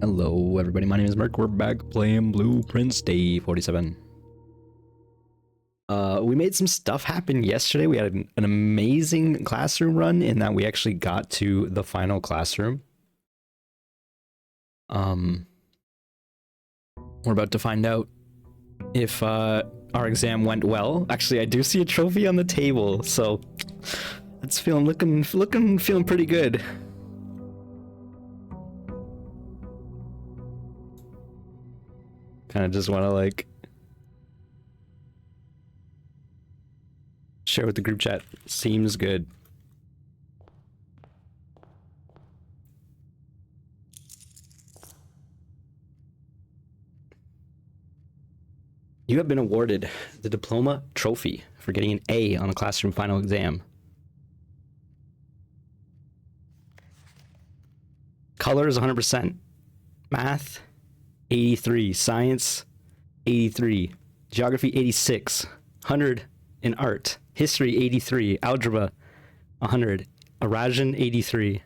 Hello everybody, my name is Merc. We're back playing Blueprints Day 47. We made some stuff happen yesterday. We had an amazing classroom run in that we actually got to the final classroom. We're about to find out if our exam went well. Actually, I do see a trophy on the table, so it's feeling pretty good. Kind of just want to like share with the group chat. Seems good. You have been awarded the diploma trophy for getting an A on the classroom final exam. Colors 100%. Math 83. Science 83. Geography 86. 100 in art. History 83. Algebra 100. Arasion 83.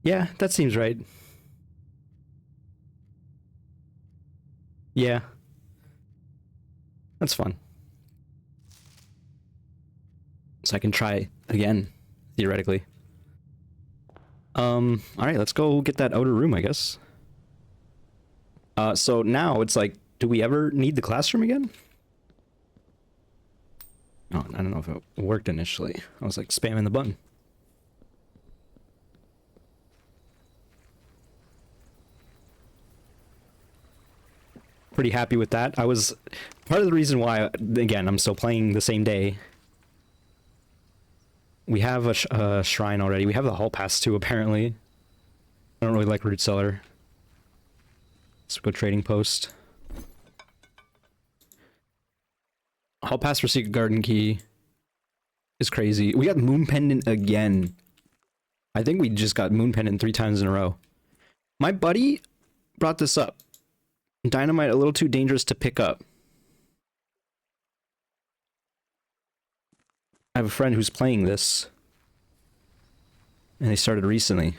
Yeah, that seems right. Yeah. That's fun. So I can try again, theoretically. Alright, let's go get that outer room, I guess. So now it's like, do we ever need the classroom again? Oh, I don't know if it worked initially. I was like spamming the button. Pretty happy with that. I was part of the reason why, again, I'm still playing the same day. We have a shrine already. We have the hall pass too, apparently. I don't really like root cellar. Let's go trading post. Hall pass for secret garden key is crazy. We got moon pendant again. I think we just got moon pendant 3 times in a row. My buddy brought this up. Dynamite a little too dangerous to pick up. I have a friend who's playing this. And they started recently.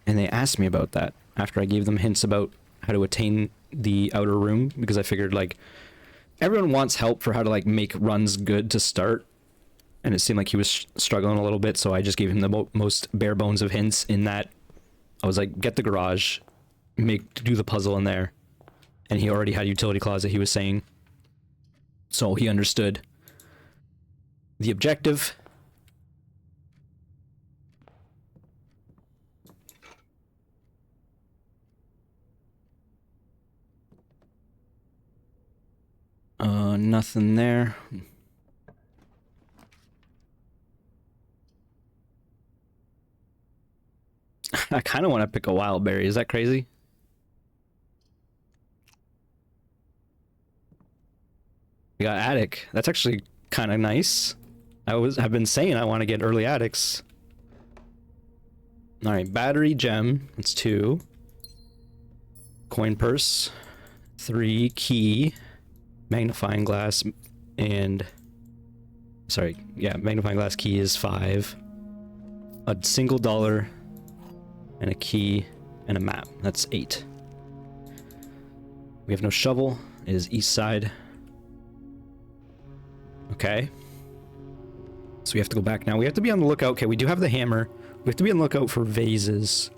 And they asked me about that after I gave them hints about how to attain the outer room, because I figured like everyone wants help for how to like make runs good to start. And it seemed like he was struggling a little bit, so I just gave him the most bare bones of hints in that I was like, get the garage, do the puzzle in there. And he already had utility closet, he was saying. So he understood the objective. Nothing there. I kind of want to pick a wild berry. Is that crazy? We got attic. That's actually kind of nice. I've been saying I want to get early attics. All right, battery gem. That's 2. Coin purse. 3. Key. Magnifying glass and sorry, yeah, magnifying glass key is 5. A single dollar and a key and a map. That's 8. We have no shovel. It is east side. Okay. So we have to go back now. We have to be on the lookout. Okay, we do have the hammer. We have to be on the lookout for vases.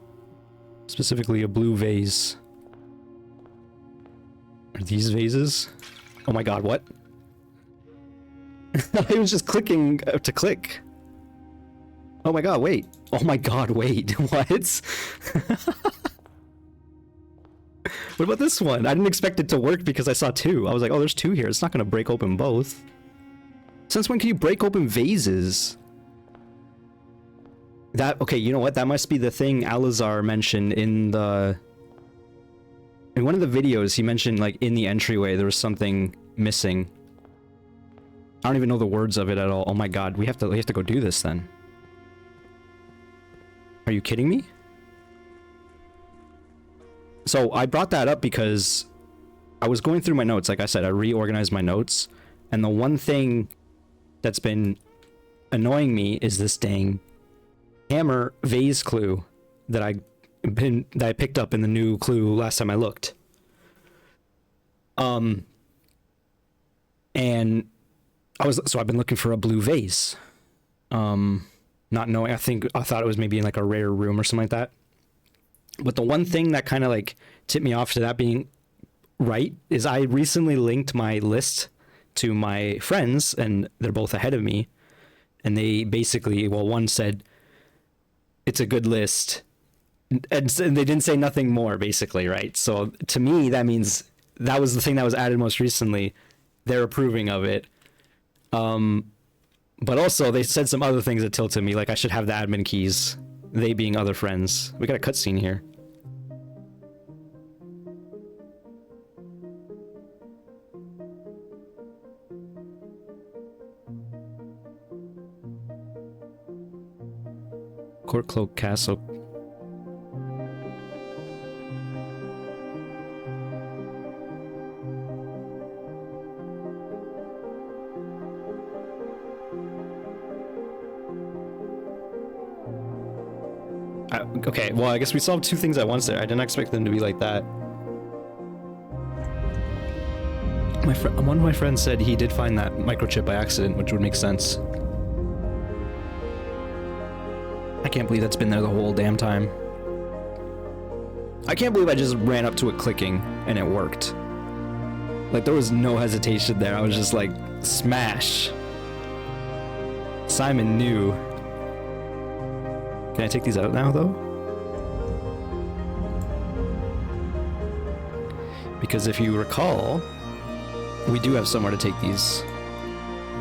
Specifically a blue vase. Are these vases? Oh my god, what? I was just clicking to click. Oh my god, wait. Oh my god, wait. What? What about this one? I didn't expect it to work because I saw 2. I was like, oh, there's 2 here. It's not going to break open both. Since when can you break open vases? Okay, you know what? That must be the thing Alazar mentioned in one of the videos. He mentioned like in the entryway there was something missing. I don't even know the words of it at all. Oh my god, we have to go do this then. Are you kidding me? So I brought that up because I was going through my notes. Like I said, I reorganized my notes, and the one thing that's been annoying me is this dang hammer vase clue that I that I picked up in the new clue last time I looked. And I've been looking for a blue vase. Not knowing, I thought it was maybe in like a rare room or something like that. But the one thing that kind of like tipped me off to that being right is I recently linked my list to my friends, and they're both ahead of me. And they basically, well, one said it's a good list, and they didn't say nothing more, basically, right? So to me, that means that was the thing that was added most recently. They're approving of it. But also they said some other things that tilted me, like I should have the admin keys. They being other friends. We got a cutscene here. Court Cloak Castle. Okay, well, I guess we solved two things at once there. I didn't expect them to be like that. One of my friends said he did find that microchip by accident, which would make sense. I can't believe that's been there the whole damn time. I can't believe I just ran up to it clicking and it worked. Like, there was no hesitation there. I was just like, smash. Simon knew. Can I take these out now, though? Because if you recall, we do have somewhere to take these.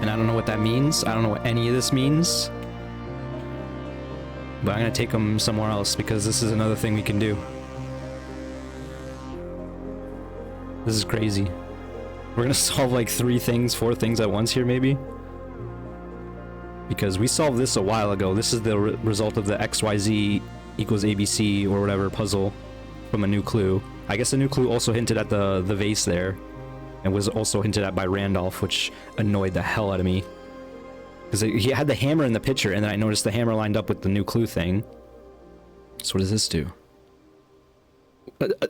And I don't know what that means. I don't know what any of this means. But I'm going to take them somewhere else because this is another thing we can do. This is crazy. We're going to solve like 4 things at once here, maybe. Because we solved this a while ago. This is the result of the XYZ equals ABC or whatever puzzle from a new clue. I guess the new clue also hinted at the vase there, and was also hinted at by Randolph, which annoyed the hell out of me. Because he had the hammer in the picture, and then I noticed the hammer lined up with the new clue thing. So what does this do?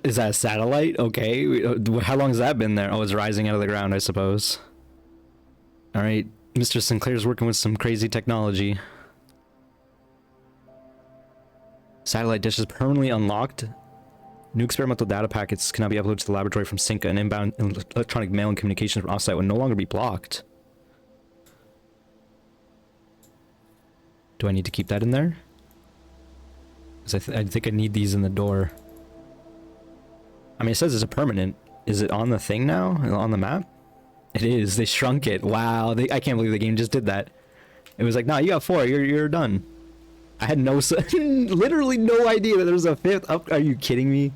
Is that a satellite? Okay. How long has that been there? Oh, it's rising out of the ground, I suppose. Alright. Mr. Sinclair's working with some crazy technology. Satellite dish is permanently unlocked. New experimental data packets cannot be uploaded to the laboratory from Synca, and inbound electronic mail and communications from offsite will no longer be blocked. Do I need to keep that in there? Because I think I need these in the door. I mean, it says it's a permanent. Is it on the thing now? On the map? It is. They shrunk it. Wow. I can't believe the game just did that. It was like, nah, you got 4. You're done. I had literally no idea that there was a 5th up. Are you kidding me?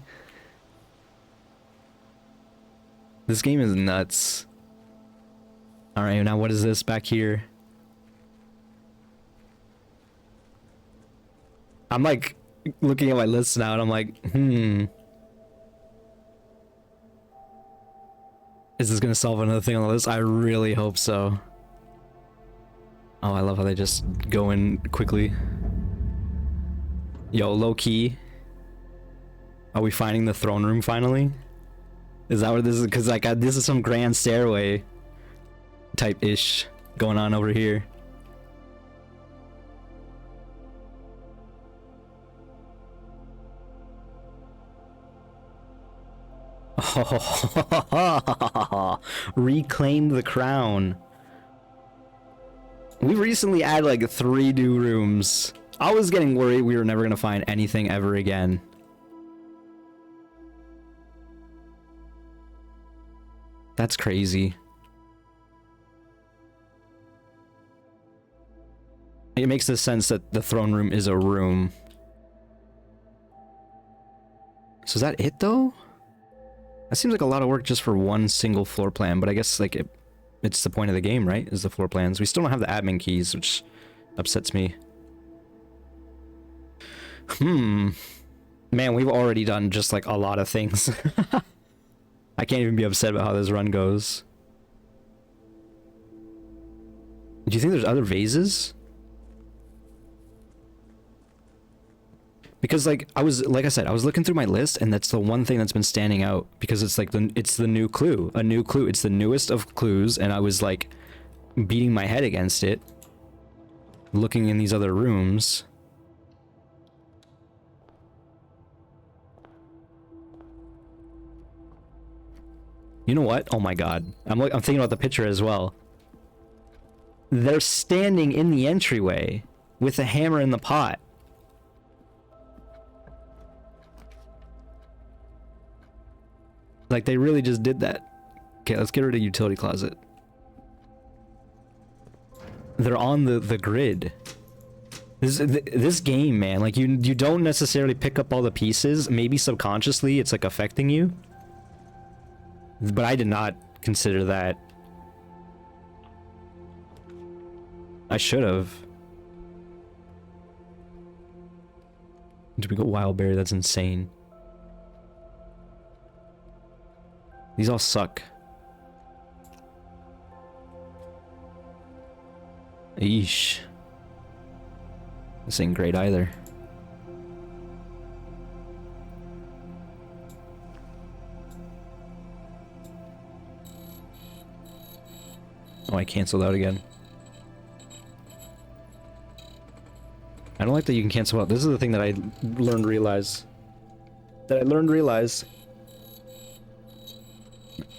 This game is nuts. Alright, now what is this back here? I'm like looking at my list now and I'm like, Is this gonna solve another thing on the list? I really hope so. Oh, I love how they just go in quickly. Yo, low key. Are we finding the throne room finally? Is that what this is? Because like this is some grand stairway type ish going on over here. Reclaim the crown. We recently added like 3 new rooms. I was getting worried we were never gonna find anything ever again. That's crazy. It makes the sense that the throne room is a room. So is that it though? That seems like a lot of work just for one single floor plan, but I guess like it's the point of the game, right? Is the floor plans. We still don't have the admin keys, which upsets me. Man, we've already done just like a lot of things. I can't even be upset about how this run goes. Do you think there's other vases? Because like like I said, I was looking through my list, and that's the one thing that's been standing out because it's like it's the new clue, a new clue. It's the newest of clues, and I was like beating my head against it, looking in these other rooms. You know what? Oh my god, I'm thinking about the picture as well. They're standing in the entryway with a hammer in the pot. Like, they really just did that. Okay, let's get rid of utility closet. They're on the grid. This game, man, like, you don't necessarily pick up all the pieces. Maybe subconsciously it's, like, affecting you. But I did not consider that. I should have. Did we go wild berry? That's insane. These all suck. Eesh. This ain't great either. Oh, I canceled out again. I don't like that you can cancel out. This is the thing that I learned to realize. Give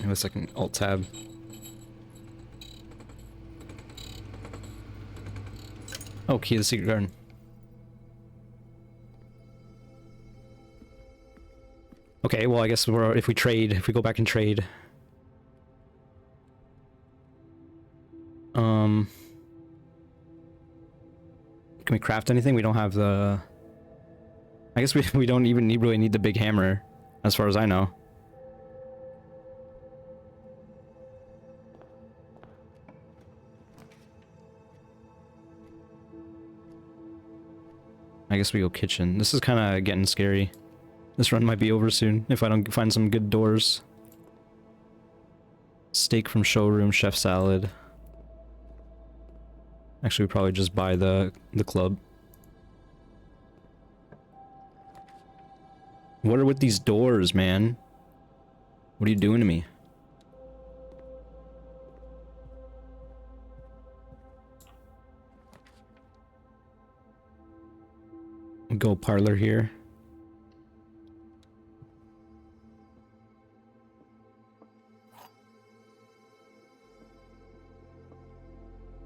me a second. Alt tab. Oh, key to the secret garden. Okay, well, I guess if we go back and trade. Can we craft anything? We don't have the... I guess we don't even really need the big hammer, as far as I know. I guess we go kitchen. This is kind of getting scary. This run might be over soon if I don't find some good doors. Steak from showroom, chef salad. Actually, we probably just buy the club. What are with these doors, man? What are you doing to me? Go parlor here.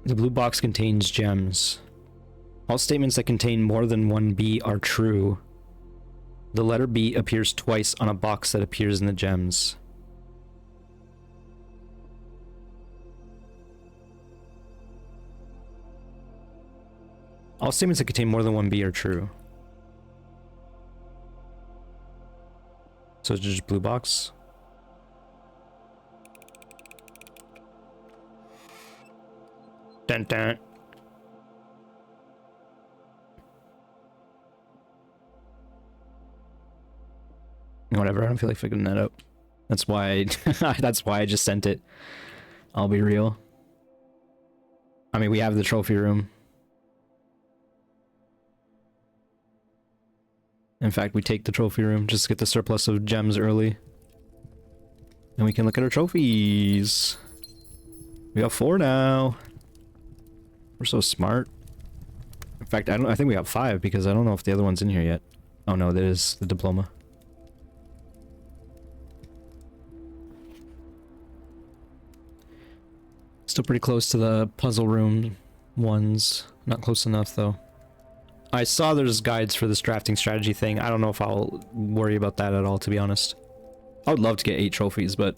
The blue box contains gems. All statements that contain more than one B are true. The letter B appears twice on a box that appears in the gems. All statements that contain more than one B are true. So it's just blue box. Dun dun. Whatever, I don't feel like figuring that out. That's why that's why I just sent it. I'll be real. I mean, we have the trophy room. In fact, we take the trophy room just to get the surplus of gems early. And we can look at our trophies. We got 4 now. We're so smart. In fact, I think we got 5 because I don't know if the other one's in here yet. Oh no, that is the diploma. Still pretty close to the puzzle room ones. Not close enough though. I saw there's guides for this drafting strategy thing. I don't know if I'll worry about that at all, to be honest. I would love to get 8 trophies, but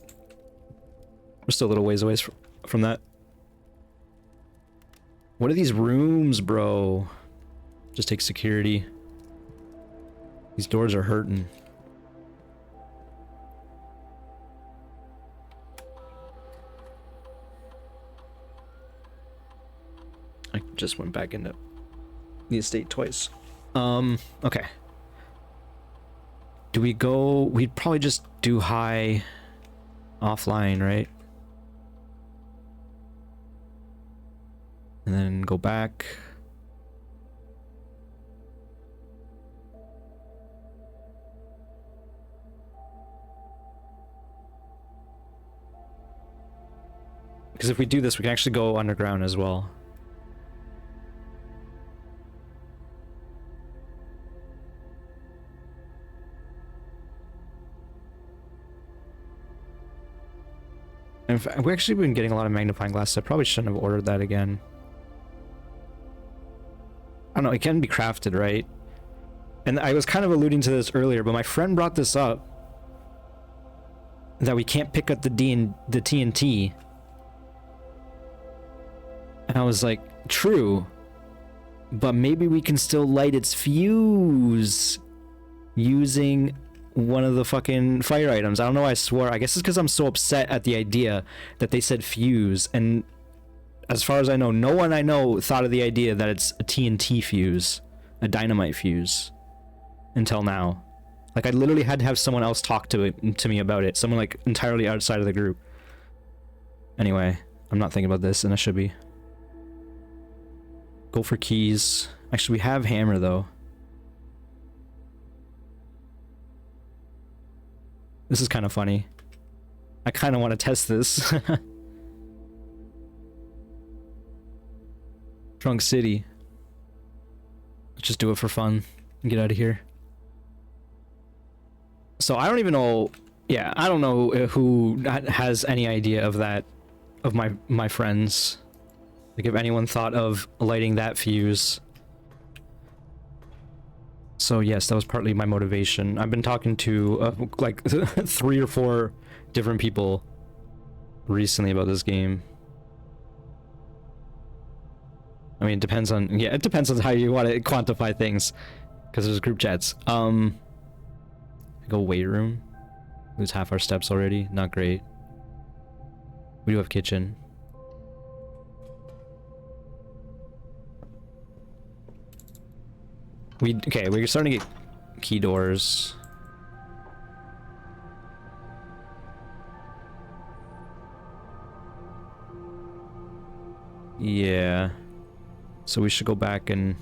we're still a little ways away from that. What are these rooms, bro? Just take security. These doors are hurting. I just went back into the estate twice. Okay. Do we go... We'd probably just do high offline, right? And then go back. Because if we do this, we can actually go underground as well. In fact, we've actually been getting a lot of magnifying glasses. I probably shouldn't have ordered that again. I don't know, it can be crafted, right? And I was kind of alluding to this earlier, but my friend brought this up. That we can't pick up the TNT. And I was like, true. But maybe we can still light its fuse using one of the fucking fire items. I don't know why I swore. I guess it's because I'm so upset at the idea that they said fuse. And as far as I know, no one I know thought of the idea that it's a TNT fuse. A dynamite fuse. Until now. Like, I literally had to have someone else talk to me about it. Someone, like, entirely outside of the group. Anyway, I'm not thinking about this, and I should be. Go for keys. Actually, we have hammer, though. This is kind of funny. I kind of want to test this. Trunk City. Let's just do it for fun and get out of here. So I don't even know, yeah, I don't know who has any idea of that, of my friends. Like, if anyone thought of lighting that fuse. So yes, that was partly my motivation. I've been talking to like 3 or 4 different people recently about this game. I mean, it depends on, yeah, it depends on how you want to quantify things, because there's group chats. Go weight room. Lose half our steps already. Not great. We do have kitchen. Okay, we're starting to get key doors. Yeah. So we should go back and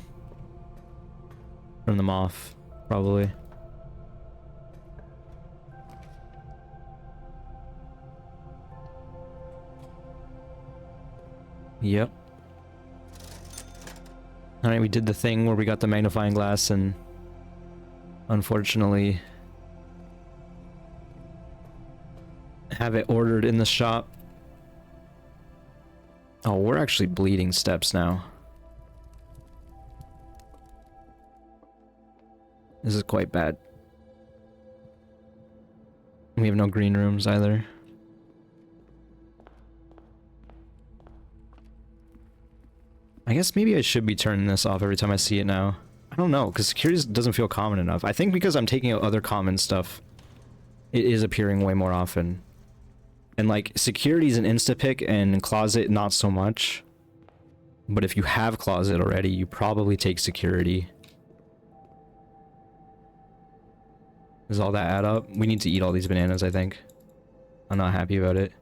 turn them off, probably. Yep. Alright, we did the thing where we got the magnifying glass and unfortunately have it ordered in the shop. Oh, we're actually bleeding steps now. This is quite bad. We have no green rooms either. I guess maybe I should be turning this off every time I see it now. I don't know, because security doesn't feel common enough. I think because I'm taking out other common stuff, it is appearing way more often. And like, security is an insta-pick and closet not so much. But if you have closet already, you probably take security. Does all that add up? We need to eat all these bananas, I think. I'm not happy about it.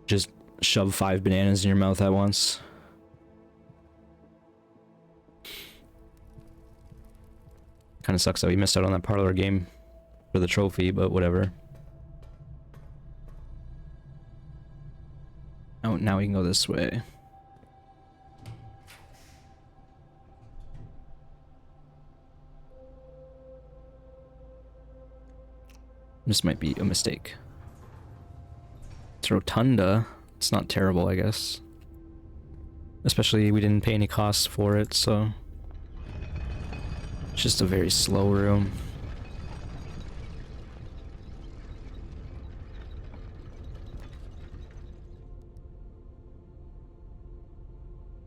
Just shove 5 bananas in your mouth at once. Kind of sucks that we missed out on that parlor game for the trophy, but whatever. Oh, now we can go this way. This might be a mistake. It's Rotunda. It's not terrible, I guess. Especially we didn't pay any costs for it, so... It's just a very slow room.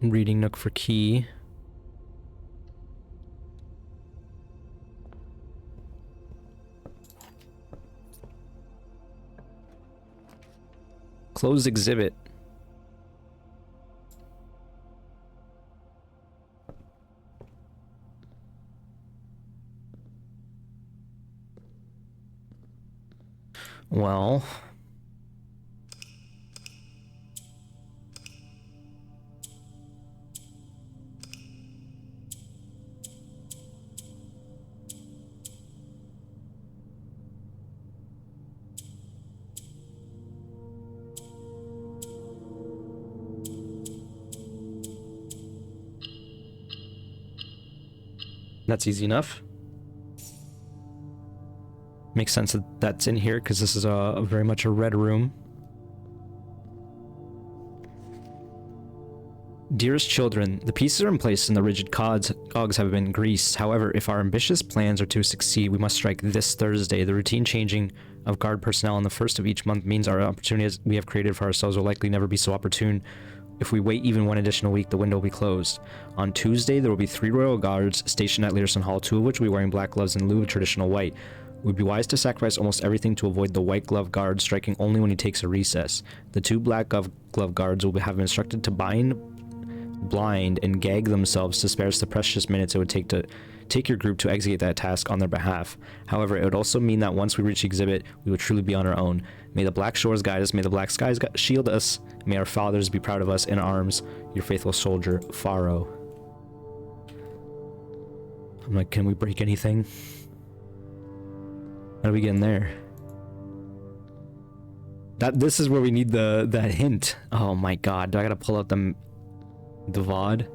Reading nook for key. Closed exhibit. Well... That's easy enough. Makes sense that that's in here because this is a very much a red room. Dearest children, the pieces are in place and the rigid cogs have been greased. However, if our ambitious plans are to succeed, we must strike this Thursday. The routine changing of guard personnel on the first of each month means our opportunities we have created for ourselves will likely never be so opportune. If we wait even one additional week, the window will be closed. On Tuesday, there will be 3 royal guards stationed at Learson Hall, 2 of which will be wearing black gloves in lieu of traditional white. It would be wise to sacrifice almost everything to avoid the white glove guard striking only when he takes a recess. The 2 black glove guards will have been instructed to blind and gag themselves to spare us the precious minutes it would take your group to execute that task on their behalf. However, it would also mean that once we reach the exhibit, we would truly be on our own. May the black shores guide us, may the black skies shield us, may our fathers be proud of us in arms. Your faithful soldier, Faro. I'm like, can we break anything? How do we get in there? This is where we need that hint. Oh my god, do I gotta pull out the VOD?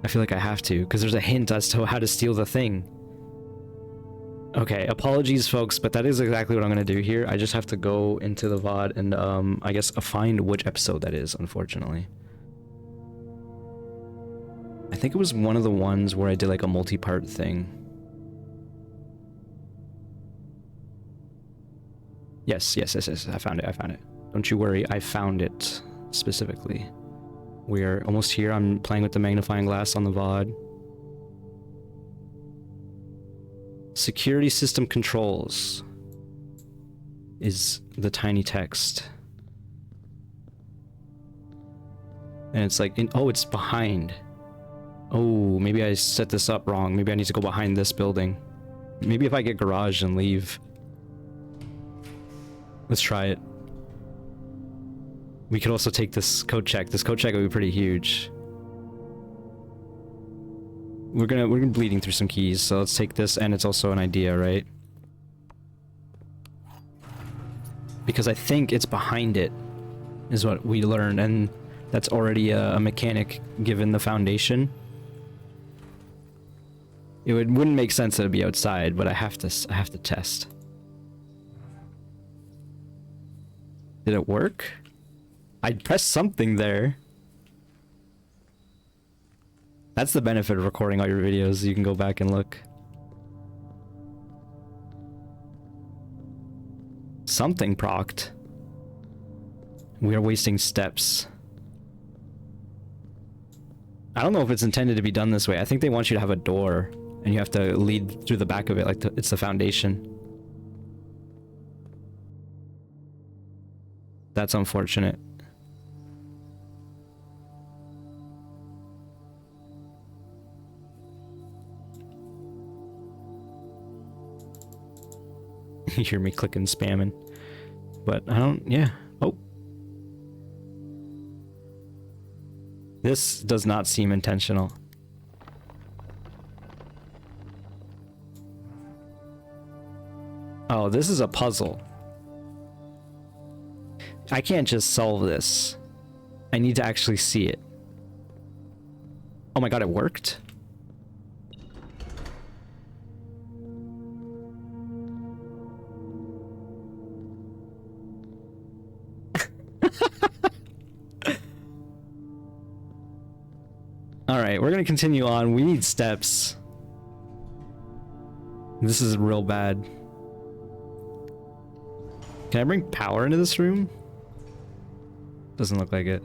I feel like I have to, because there's a hint as to how to steal the thing. Okay, apologies folks, but that is exactly what I'm gonna do here. I just have to go into the VOD and I guess find which episode that is, unfortunately. I think it was one of the ones where I did like a multi-part thing. Yes, I found it. Don't you worry, I found it specifically. We're almost here. I'm playing with the magnifying glass on the VOD. Security system controls is the tiny text. And it's like, oh, it's behind. Oh, maybe I set this up wrong. Maybe I need to go behind this building. Maybe if I get garage and leave. Let's try it. We could also take this code check. This code check would be pretty huge. We're gonna bleeding through some keys, so let's take this, and it's also an idea, right? Because I think it's behind it, is what we learned, and that's already a mechanic given the foundation. It wouldn't make sense that it'd be outside, but I have to test. Did it work? I pressed something there. That's the benefit of recording all your videos. You can go back and look. Something procced. We are wasting steps. I don't know if it's intended to be done this way. I think they want you to have a door, and you have to lead through the back of it like it's the foundation. That's unfortunate. You hear me clicking, spamming. But I don't, yeah. Oh. This does not seem intentional. Oh, this is a puzzle. I can't just solve this. I need to actually see it. Oh my god, it worked? Alright, we're gonna continue on. We need steps. This is real bad. Can I bring power into this room? Doesn't look like it.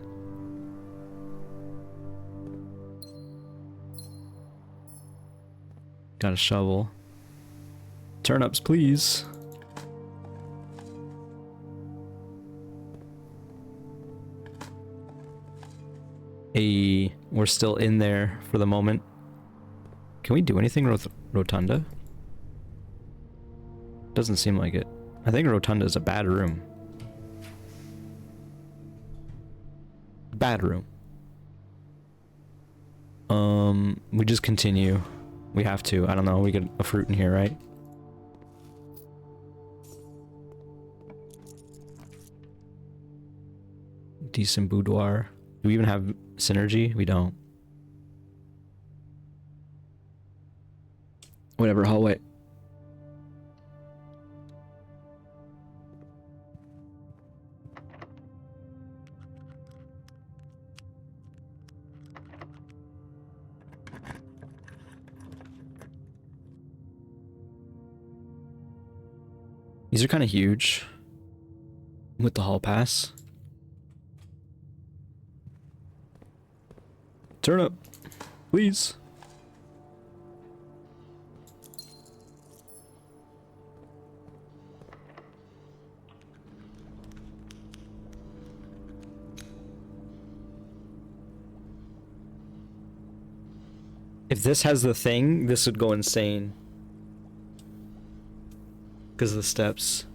Got a shovel. Turnips, please. Hey, we're still in there for the moment. Can we do anything with Rotunda? Doesn't seem like it. I think Rotunda is a bad room. Bad room. We just continue. We have to. I don't know. We get a fruit in here, right? Decent boudoir. Do we even have synergy? We don't. Whatever, hallway. These are kind of huge with the hall pass. Turn up, please. If this has the thing, this would go insane. Because of the steps.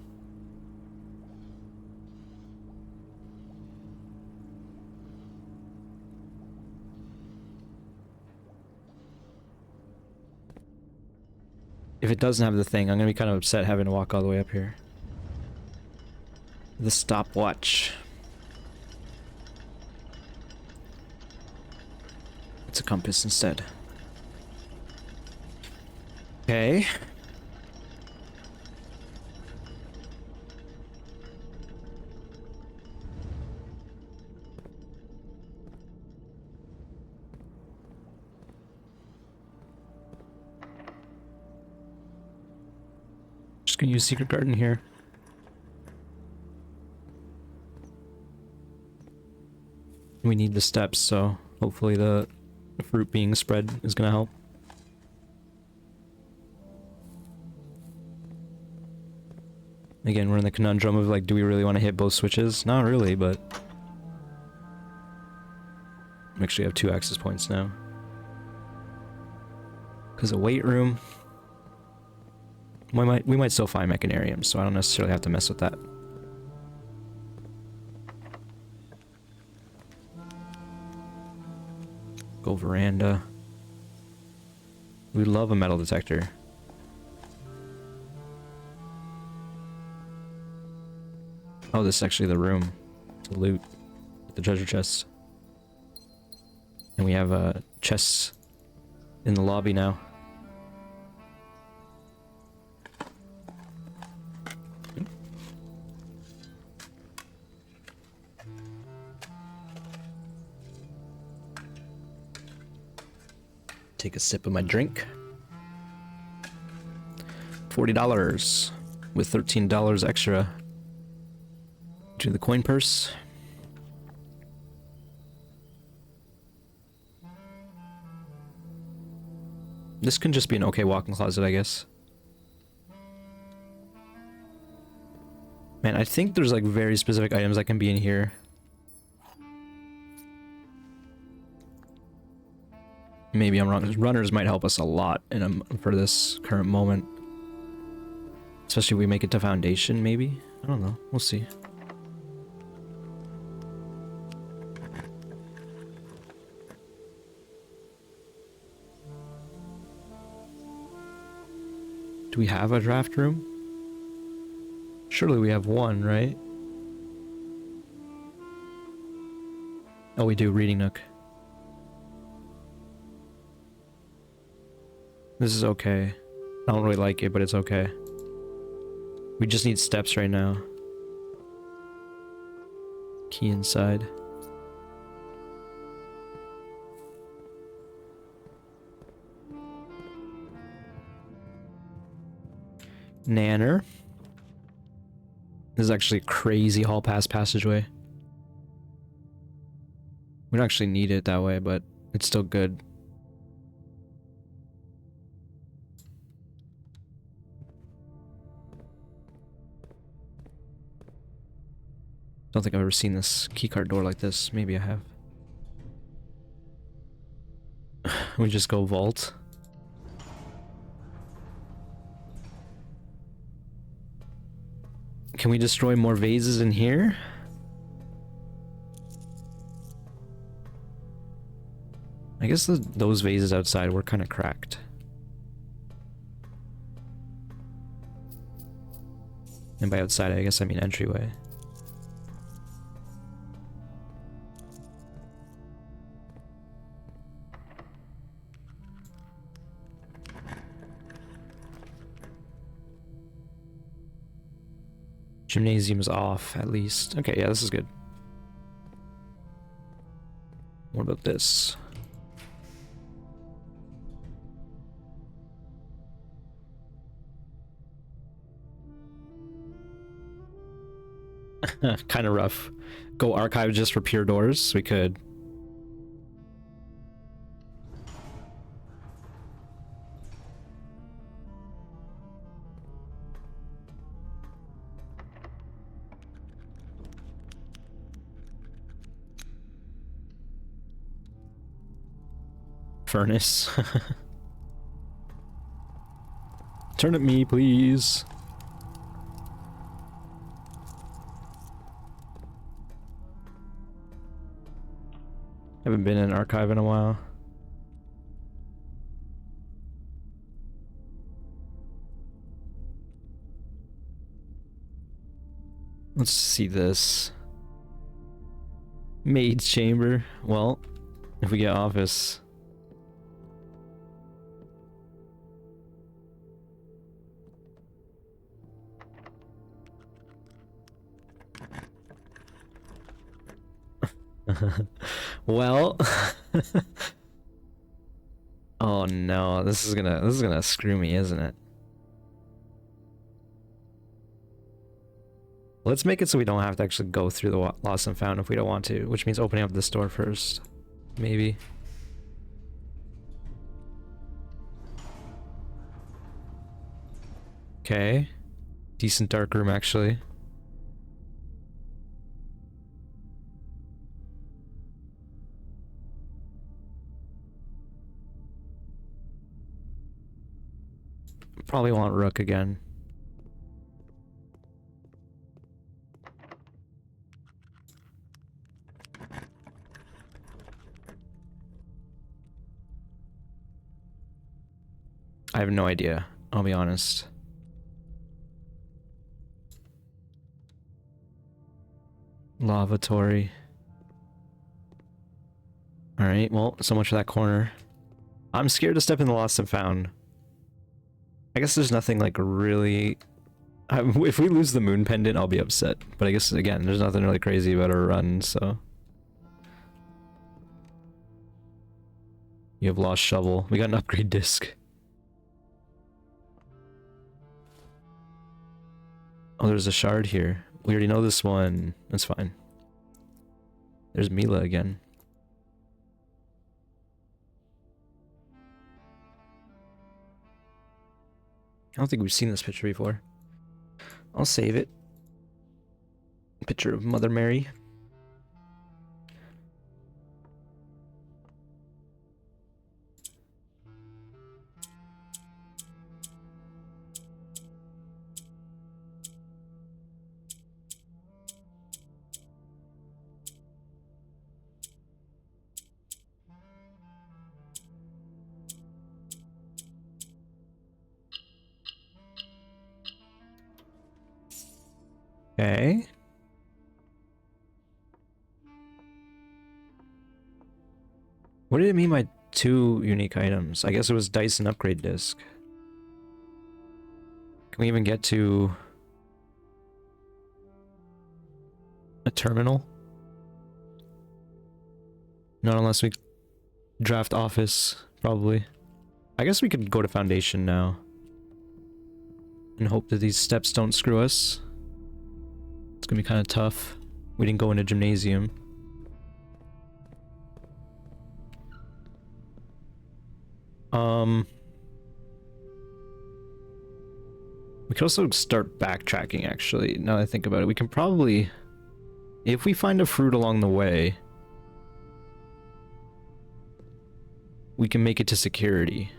If it doesn't have the thing, I'm gonna be kind of upset having to walk all the way up here. The stopwatch. It's a compass instead. Okay. Just gonna use secret garden here. We need the steps, so hopefully the fruit being spread is gonna help. Again, we're in the conundrum of like, do we really want to hit both switches? Not really, but we actually have 2 access points now. Because a weight room, we might still find mechanariums, so I don't necessarily have to mess with that. Go veranda. We love a metal detector. Oh, this is actually the room to loot the treasure chests. And we have chests in the lobby now. Take a sip of my drink. $40 with $13 extra to the coin purse. This can just be an okay walk-in closet, I guess. Man, I think there's like very specific items that can be in here. Maybe I'm wrong. Runners might help us a lot for this current moment. Especially if we make it to Foundation, maybe? I don't know. We'll see. Do we have a draft room? Surely we have one, right? Oh, we do. Reading nook. This is okay. I don't really like it, but it's okay. We just need steps right now. Key inside. Nanner. This is actually a crazy hall pass passageway. We don't actually need it that way, but it's still good. Don't think I've ever seen this keycard door like this. Maybe I have. We just go vault. Can we destroy more vases in here? I guess those vases outside were kind of cracked. And by outside, I guess I mean entryway. Gymnasium's off, at least. Okay, yeah, this is good. What about this? Kind of rough. Go archive just for pure doors? We could. Furnace. Turn at me, please. Haven't been in an archive in a while. Let's see this. Maid's chamber. Well, if we get office. Well. Oh no, this is gonna screw me, isn't it? Let's make it so we don't have to actually go through the lost and found if we don't want to, which means opening up this door first. Maybe. Okay. Decent dark room, actually. Probably want Rook again. I have no idea, I'll be honest. Lavatory. Alright, well, so much for that corner. I'm scared to step in the lost and found. I guess there's nothing like really... if we lose the moon pendant, I'll be upset. But I guess, again, there's nothing really crazy about our run, so... You have lost shovel. We got an upgrade disc. Oh, there's a shard here. We already know this one. That's fine. There's Mila again. I don't think we've seen this picture before. I'll save it. Picture of Mother Mary. Okay. What did it mean by 2 unique items? I guess it was Dyson upgrade disc. Can we even get to a terminal? Not unless we draft office, probably. I guess we could go to Foundation now. And hope that these steps don't screw us. It's gonna be kind of tough. We didn't go into Gymnasium. We could also start backtracking, actually, now that I think about it. We can probably... If we find a fruit along the way... We can make it to security.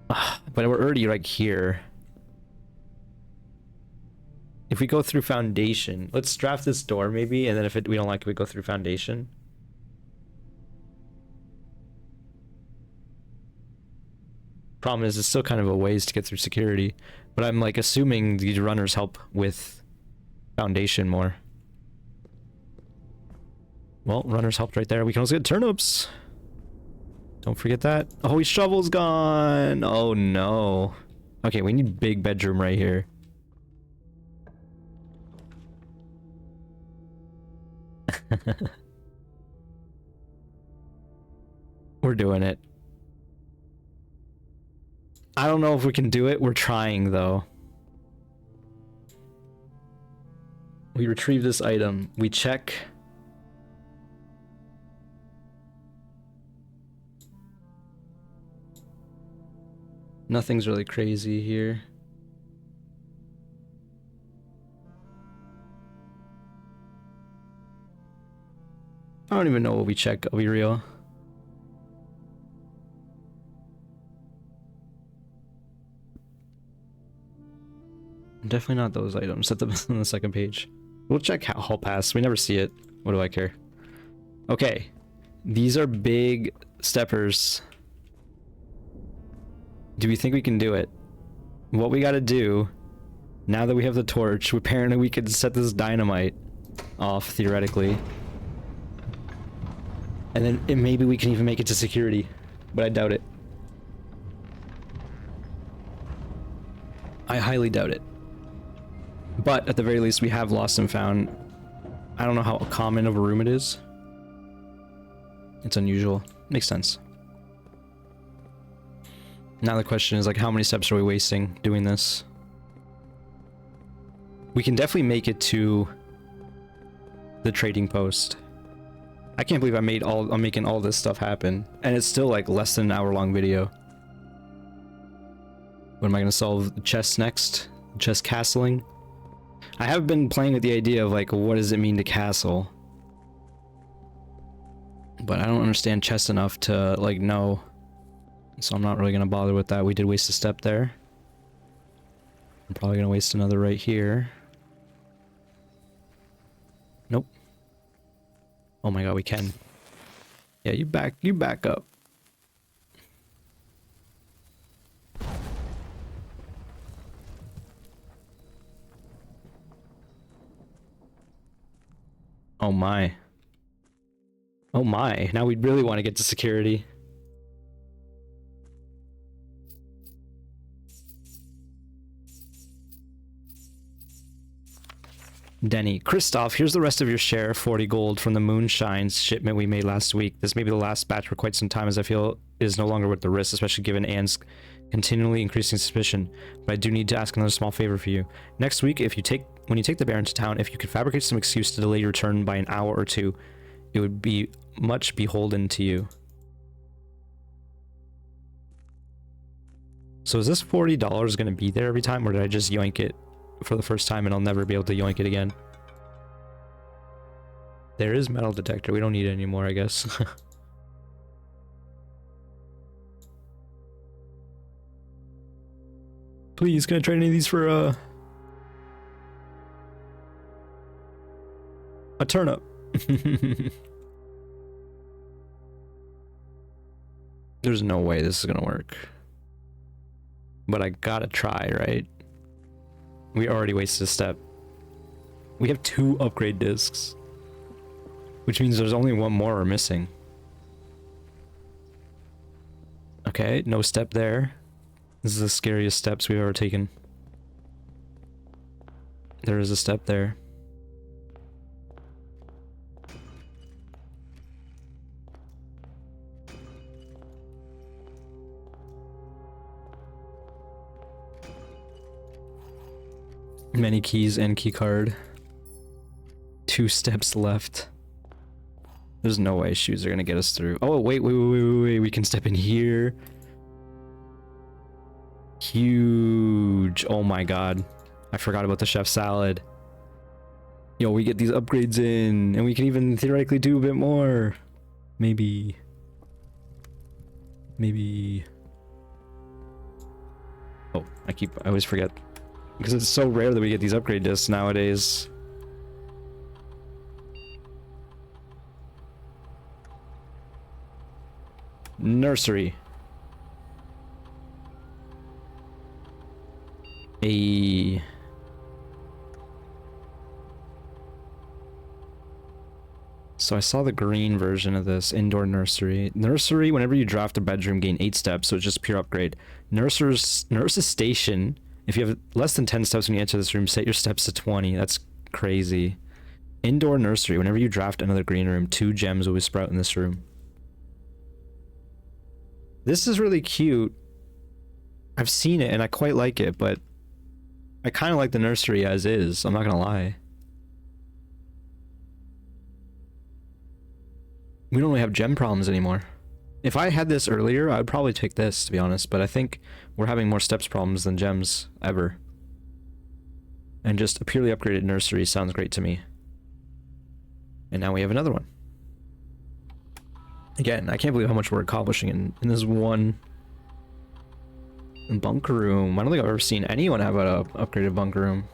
But we're already, like, here. If we go through Foundation... Let's draft this door, maybe, and then if we don't like it, we go through Foundation. Problem is, it's still kind of a ways to get through security, but I'm like assuming these runners help with Foundation more. Well, runners helped right there. We can also get turnips. Don't forget that. Oh, his shovel's gone. Oh no. Okay, we need big bedroom right here. We're doing it. I don't know if we can do it. We're trying, though. We retrieve this item. We check. Nothing's really crazy here. I don't even know what we check, I'll be real. Definitely not those items at the on the second page. We'll check hall pass. We never see it. What do I care? Okay. These are big steppers. Do we think we can do it? What we gotta do, now that we have the torch, apparently we could set this dynamite off, theoretically. And then maybe we can even make it to security. But I doubt it. I highly doubt it. But at the very least, we have lost and found. I don't know how common of a room it is. It's unusual. Makes sense. Now the question is, like, how many steps are we wasting doing this? We can definitely make it to the trading post. I can't believe I'm making all this stuff happen. And it's still like less than an hour-long video. What am I gonna solve? The chest next? Chest castling? I have been playing with the idea of, like, what does it mean to castle? But I don't understand chess enough to, like, know. So I'm not really gonna bother with that. We did waste a step there. I'm probably gonna waste another right here. Nope. Oh my god, we can. Yeah, you back up. Oh my. Oh my, now we really want to get to security. Denny. Christoph, here's the rest of your share, 40 gold from the Moonshines shipment we made last week. This may be the last batch for quite some time, as I feel it is no longer worth the risk, especially given Anne's continually increasing suspicion. But I do need to ask another small favor for you. Next week, when you take the Baron to town, if you could fabricate some excuse to delay your return by an hour or two, it would be much beholden to you. So is this $40 going to be there every time, or did I just yoink it for the first time and I'll never be able to yoink it again? There is metal detector. We don't need it anymore, I guess. Please, can I trade any of these for a turnip? There's no way this is gonna work. But I gotta try, right? We already wasted a step. We have 2 upgrade discs. Which means there's only one more we're missing. Okay, no step there. This is the scariest steps we've ever taken. There is a step there. Many keys and key card. 2 steps left. There's no way shoes are gonna get us through. Oh, wait. We can step in here. Huge. Oh my god. I forgot about the chef salad. Yo, we get these upgrades in, and we can even theoretically do a bit more. Maybe. Oh, I always forget. Because it's so rare that we get these upgrade discs nowadays. Nursery. So I saw the green version of this indoor nursery. Nursery, whenever you draft a bedroom, gain 8 steps, so it's just pure upgrade. Nurse's station. If you have less than 10 steps when you enter this room, set your steps to 20. That's crazy. Indoor nursery. Whenever you draft another green room, 2 gems will sprout in this room. This is really cute. I've seen it and I quite like it, but I kind of like the nursery as is. I'm not gonna lie. We don't really have gem problems anymore. If I had this earlier, I'd probably take this, to be honest, but I think we're having more steps problems than gems ever. And just a purely upgraded nursery sounds great to me. And now we have another one. Again, I can't believe how much we're accomplishing in this one bunker room. I don't think I've ever seen anyone have an upgraded bunker room.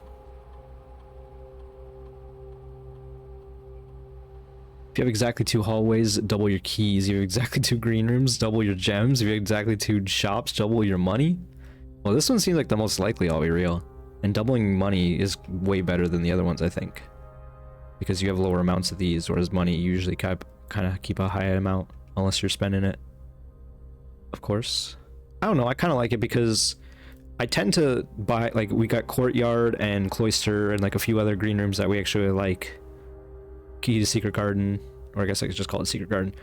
If you have exactly 2 hallways, double your keys. You have exactly 2 green rooms, double your gems. If you have exactly 2 shops, double your money. Well, this one seems like the most likely, I'll be real. And doubling money is way better than the other ones, I think. Because you have lower amounts of these, whereas money you usually kind of keep a high amount, unless you're spending it. Of course. I don't know, I kind of like it because I tend to buy, like, we got Courtyard and Cloister and like a few other green rooms that we actually like. Key to Secret Garden, or I guess I could just call it Secret Garden.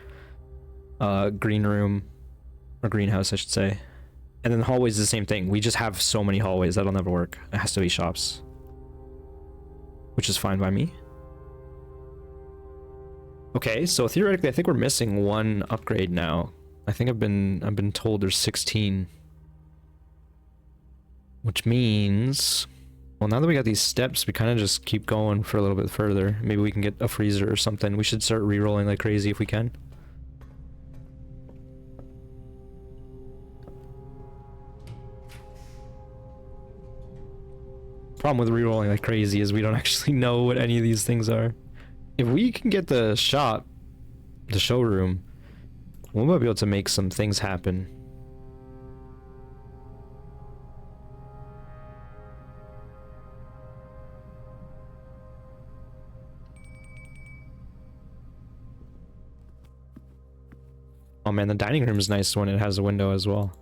Green room, or greenhouse I should say. And then the hallways is the same thing. We just have so many hallways that'll never work. It has to be shops. Which is fine by me. Okay, so theoretically I think we're missing 1 upgrade now. I think I've been told there's 16. Which means, well, now that we got these steps, we kind of just keep going for a little bit further. Maybe we can get a freezer or something. We should start re-rolling like crazy if we can. Problem with re-rolling like crazy is we don't actually know what any of these things are. If we can get the shop, the showroom, we might be able to make some things happen. Oh man, the dining room is nice when it has a window as well.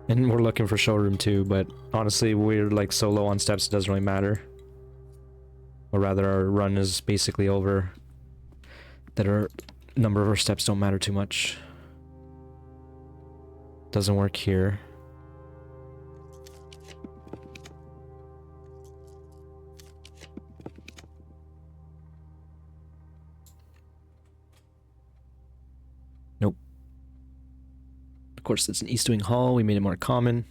And we're looking for showroom too, but honestly, we're like so low on steps, it doesn't really matter. Or rather, our run is basically over. That our number of our steps don't matter too much. Doesn't work here. Nope. Of course, it's an East Wing Hall. We made it more common.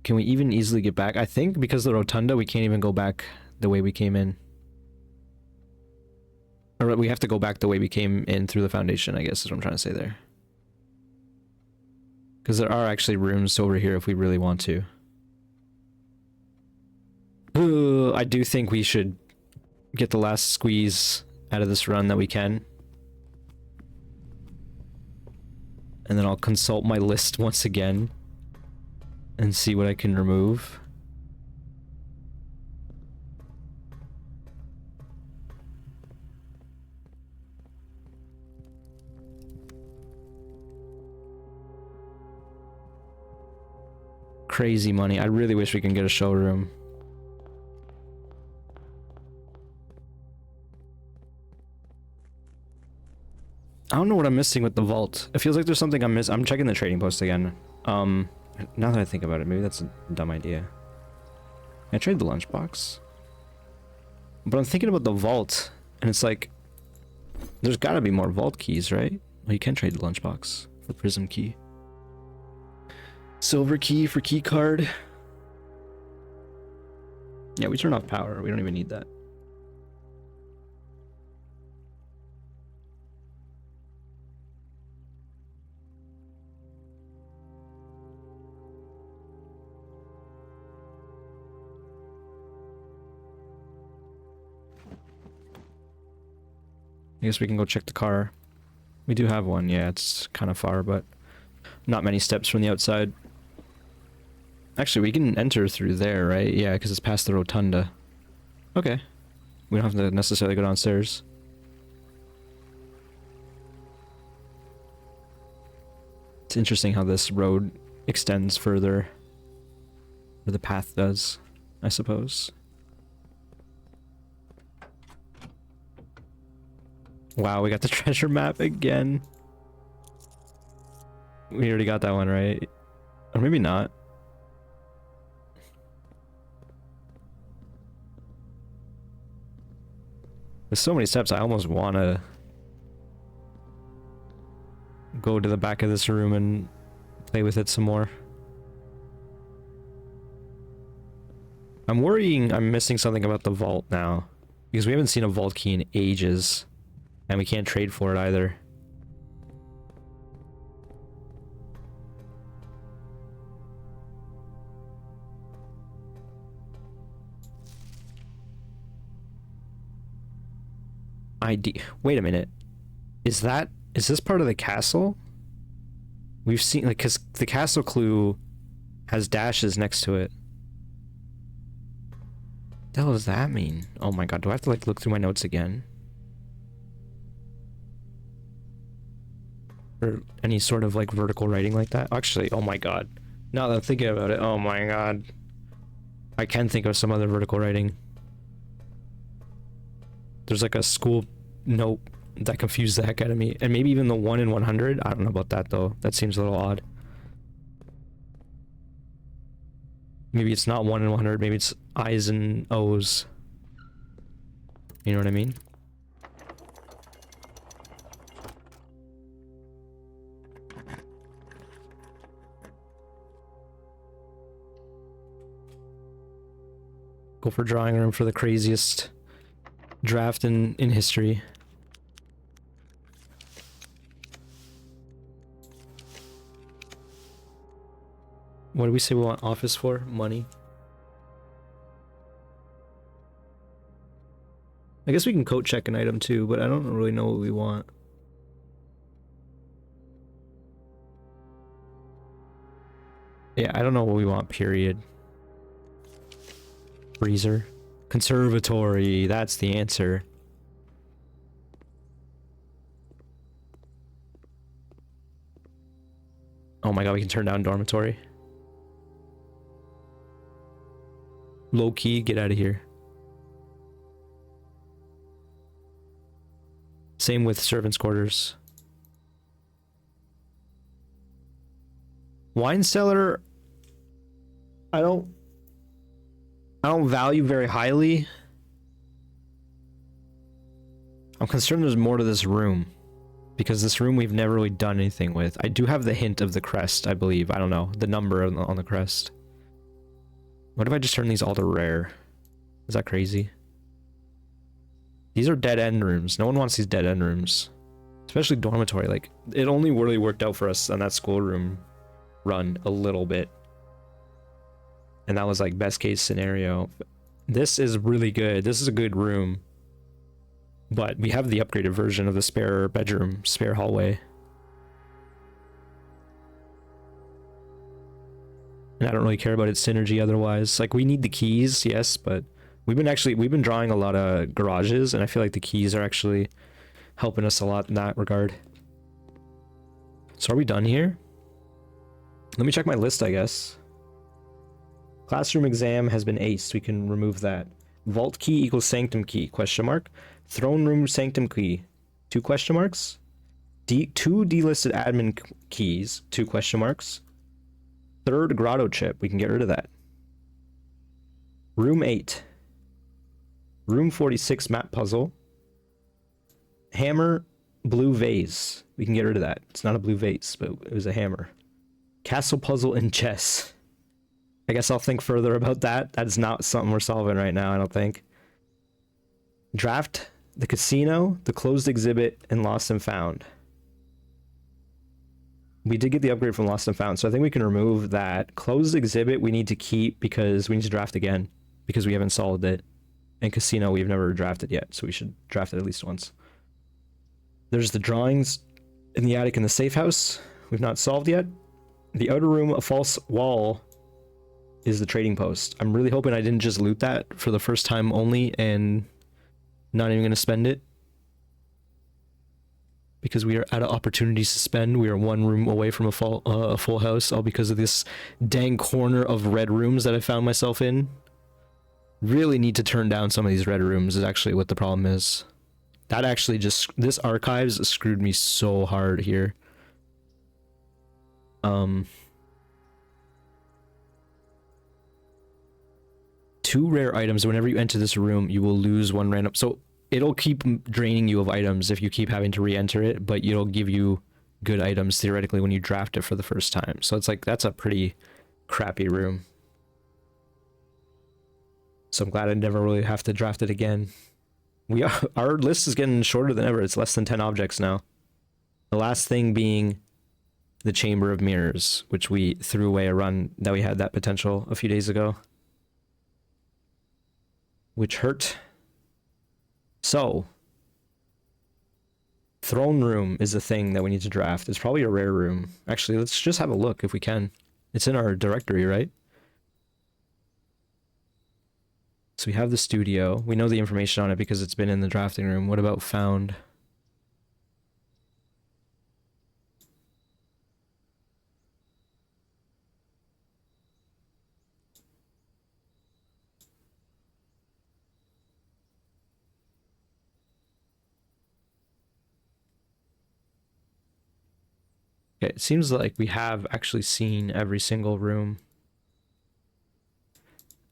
Can we even easily get back? I think because of the rotunda, we can't even go back the way we came in. Or we have to go back the way we came in through the foundation, I guess is what I'm trying to say there. Because there are actually rooms over here if we really want to. I do think we should get the last squeeze out of this run that we can. And then I'll consult my list once again and see what I can remove. Crazy money. I really wish we can get a showroom. I don't know what I'm missing with the vault. It feels like there's something I'm missing. I'm checking the trading post again. Now that I think about it, maybe that's a dumb idea. Can I trade the lunchbox? But I'm thinking about the vault, and it's like, there's gotta be more vault keys, right? Well, you can trade the lunchbox for prism key. Silver key for key card. Yeah, we turn off power. We don't even need that. I guess we can go check the car. We do have one. Yeah, it's kind of far, but not many steps from the outside. Actually, we can enter through there, right? Yeah, because it's past the rotunda. Okay. We don't have to necessarily go downstairs. It's interesting how this road extends further. Or the path does. I suppose. Wow, we got the treasure map again. We already got that one, right? Or maybe not. There's so many steps, I almost want to go to the back of this room and play with it some more. I'm worrying I'm missing something about the vault now, because we haven't seen a vault key in ages, and we can't trade for it either. Wait a minute. Is this part of the castle? We've seen, like, because the castle clue has dashes next to it. What the hell does that mean? Oh my god, do I have to, like, look through my notes again? Or any sort of, like, vertical writing like that? Actually, oh my god. Now that I'm thinking about it, oh my god. I can think of some other vertical writing. There's like a school note that confused the heck out of me. And maybe even the 1 in 100? I don't know about that though. That seems a little odd. Maybe it's not 1 in 100, maybe it's I's and O's. You know what I mean? Go for drawing room for the craziest draft in history. What do we say we want office for? Money. I guess we can coat check an item too, but I don't really know what we want. Yeah, I don't know what we want, period. Freezer. Conservatory, that's the answer. Oh my god, we can turn down dormitory. Low key, get out of here. Same with servants' quarters. Wine cellar, I don't value very highly. I'm concerned there's more to this room, because this room we've never really done anything with. I do have the hint of the crest, I believe. I don't know, the number on the crest. What if I just turn these all to rare? Is that crazy? These are dead end rooms. No one wants these dead end rooms. Especially dormitory. Like, it only really worked out for us on that schoolroom run a little bit. And that was like best case scenario. This is really good. This is a good room. But we have the upgraded version of the spare bedroom, spare hallway. And I don't really care about its synergy otherwise. Like, we need the keys, yes, but we've been drawing a lot of garages, and I feel like the keys are actually helping us a lot in that regard. So are we done here? Let me check my list, I guess. Classroom exam has been aced. We can remove that. Vault key equals sanctum key, question mark. Throne room sanctum key, 2 question marks. 2 delisted admin keys, 2 question marks. 3rd grotto chip, we can get rid of that. Room 8. Room 46 map puzzle. Hammer, blue vase. We can get rid of that. It's not a blue vase, but it was a hammer. Castle puzzle and chess. I guess I'll think further about that. That's not something we're solving right now, I don't think. Draft, the casino, the closed exhibit, and lost and found. We did get the upgrade from lost and found, so I think we can remove that. Closed exhibit we need to keep because we need to draft again, because we haven't solved it. And casino we've never drafted yet, so we should draft it at least once. There's the drawings in the attic in the safe house. We've not solved yet. The outer room, a false wall, is the trading post. I'm really hoping I didn't just loot that for the first time only and not even going to spend it, because we are out of opportunities to spend. We are 1 room away from a full house, all because of this dang corner of red rooms that I found myself in. Really need to turn down some of these red rooms is actually what the problem is. That actually just, this archives screwed me so hard here. Two rare items. Whenever you enter this room, you will lose one random. So it'll keep draining you of items if you keep having to re-enter it, but it'll give you good items theoretically when you draft it for the first time. So it's like, that's a pretty crappy room. So I'm glad I never really have to draft it again. Our list is getting shorter than ever. It's less than 10 objects now. The last thing being the Chamber of Mirrors, which we threw away a run that we had that potential a few days ago, which hurt. So Throne Room is a thing that we need to draft. It's probably a rare room. Actually, let's just have a look if we can. It's in our directory, right? So we have the studio. We know the information on it because it's been in the drafting room. What about found? Okay, it seems like we have actually seen every single room.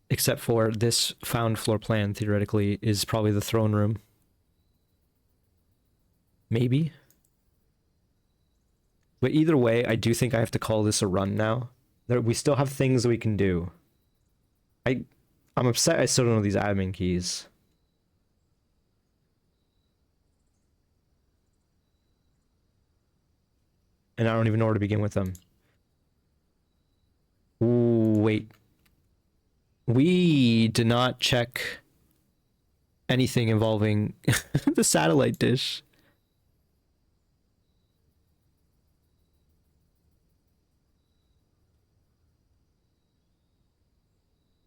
Except for this found floor plan, theoretically, is probably the throne room. Maybe. But either way, I do think I have to call this a run now. We still have things that we can do. I'm upset I still don't know these admin keys. And I don't even know where to begin with them. Ooh, wait. We did not check anything involving the satellite dish.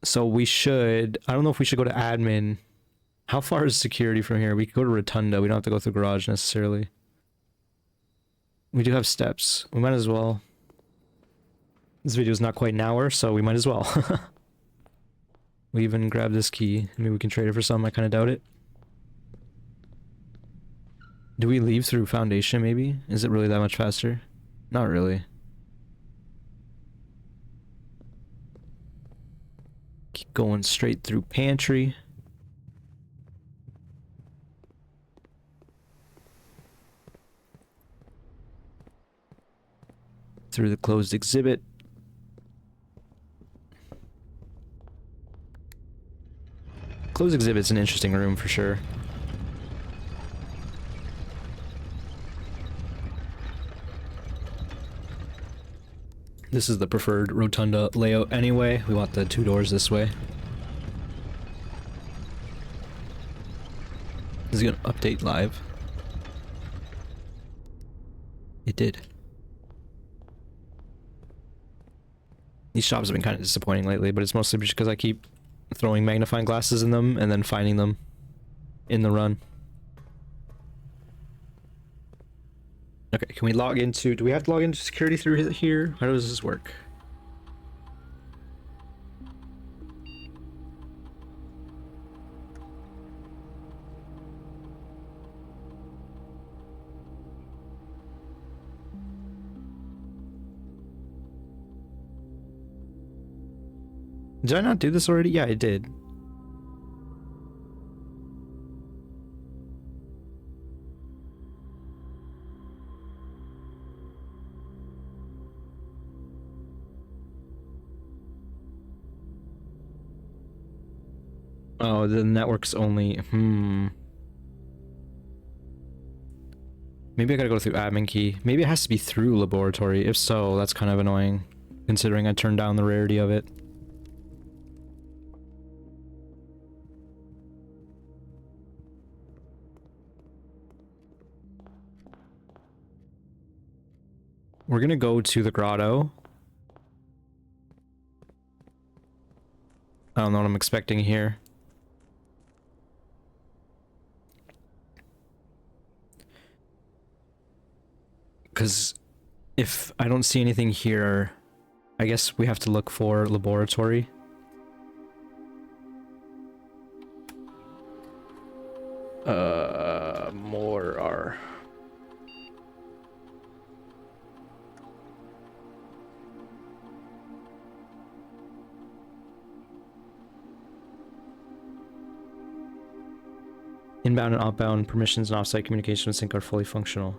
So we should, I don't know if we should go to admin. How far is security from here? We could go to Rotunda. We don't have to go through garage necessarily. We do have steps. We might as well. This video is not quite an hour, so we might as well. We even grab this key. Maybe we can trade it for some. I kind of doubt it. Do we leave through Foundation, maybe? Is it really that much faster? Not really. Keep going straight through Pantry. Through the closed exhibit. Closed exhibit's an interesting room for sure. This is the preferred Rotunda layout anyway. We want the two doors this way. Is it gonna update live? It did. These shops have been kind of disappointing lately, but it's mostly just because I keep throwing magnifying glasses in them and then finding them in the run. Okay, can we log into... Do we have to log into security through here? How does this work? Did I not do this already? Yeah, I did. Oh, the network's only... Maybe I gotta go through admin key. Maybe it has to be through laboratory. If so, that's kind of annoying, considering I turned down the rarity of it. We're gonna go to the grotto. I don't know what I'm expecting here. Because if I don't see anything here, I guess we have to look for laboratory. inbound and outbound permissions and offsite communication with sync are fully functional.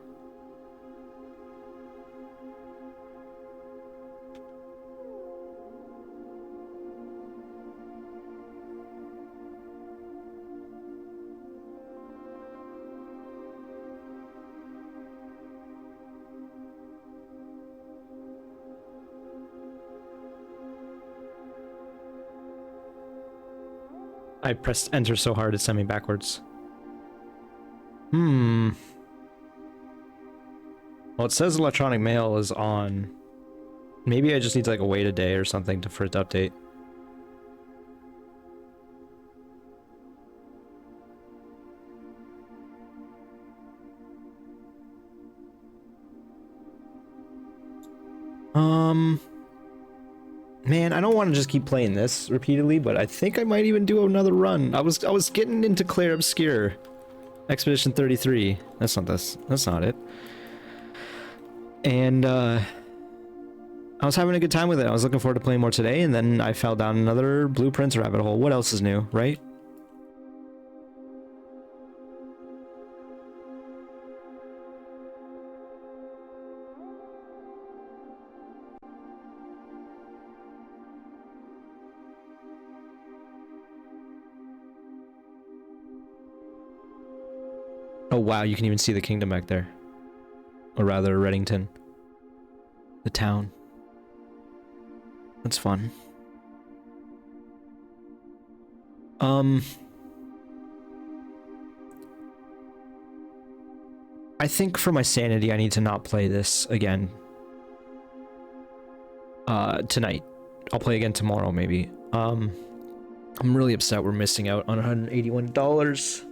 I pressed enter so hard it sent me backwards. Well, it says electronic mail is on. Maybe I just need to like wait a day or something for it to update. Man, I don't want to just keep playing this repeatedly, but I think I might even do another run. I was getting into Clair Obscure. Expedition 33. That's not this. That's not it. And I was having a good time with it. I was looking forward to playing more today, and then I fell down another Blueprints rabbit hole. What else is new, right? Oh wow, you can even see the kingdom back there. Or rather, Reddington. The town. That's fun. I think for my sanity, I need to not play this again. Tonight. I'll play again tomorrow, maybe. I'm really upset we're missing out on $181.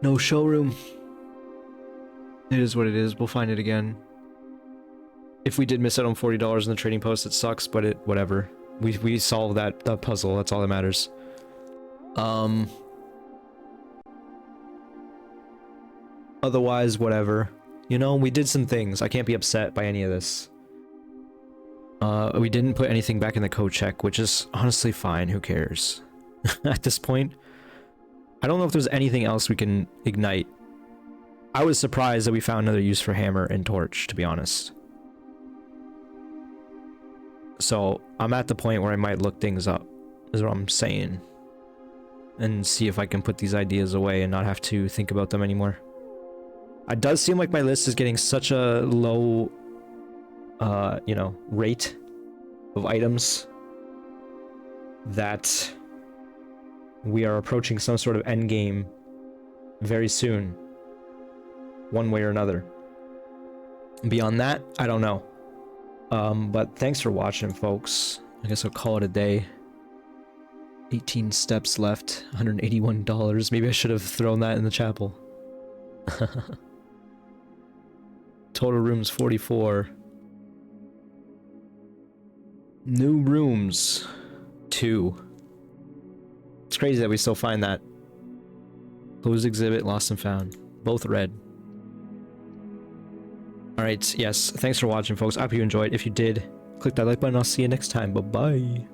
No showroom. It is what it is. We'll find it again. If we did miss out on $40 in the trading post, it sucks, but whatever. We solved that puzzle. That's all that matters. Otherwise, whatever. You know, we did some things. I can't be upset by any of this. We didn't put anything back in the code check, which is honestly fine. Who cares? At this point, I don't know if there's anything else we can ignite. I was surprised that we found another use for hammer and torch, to be honest. So I'm at the point where I might look things up, is what I'm saying. And see if I can put these ideas away and not have to think about them anymore. It does seem like my list is getting such a low, you know, rate of items that we are approaching some sort of end game very soon, one way or another. Beyond that, I don't know. But thanks for watching, folks. I guess I'll call it a day. 18 steps left, $181. Maybe I should have thrown that in the chapel. Total rooms 44. New rooms 2. It's crazy that we still find that. Closed exhibit, lost and found. Both red. Alright, yes. Thanks for watching, folks. I hope you enjoyed. If you did, click that like button. I'll see you next time. Bye-bye.